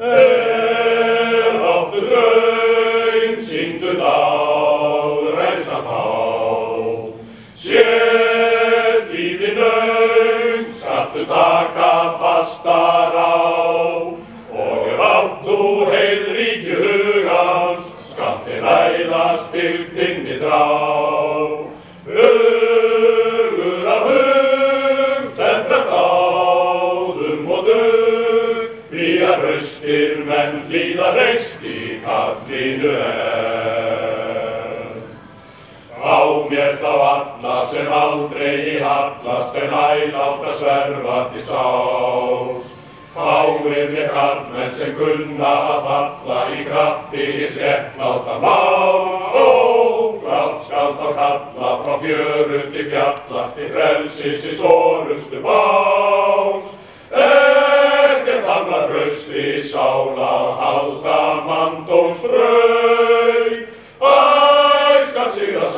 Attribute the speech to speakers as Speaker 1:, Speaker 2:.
Speaker 1: Áttu draum, sýndu dáð, ræðst að fá. Sé tíðin löng, skaltu taka fastar á. Og ef átt þú heiðríkju hugans, skaltu ræðast fylgd þinni þrá. Hugur af hug, tempra þráðum og dug, því að hraustir menn líða reist í kallinu Fá mér þá alla sem aldrei hallast en æláta sverfa til sás. Fáir mér karlmenn sem kunna að falla í krafti hins réttláta máls. Grátt skal þá kalla frá fjöru til fjalla til frelsis hins orustu máls. Ekkert hamlar hrausti sála halda manndóms draug. Æ skal sigra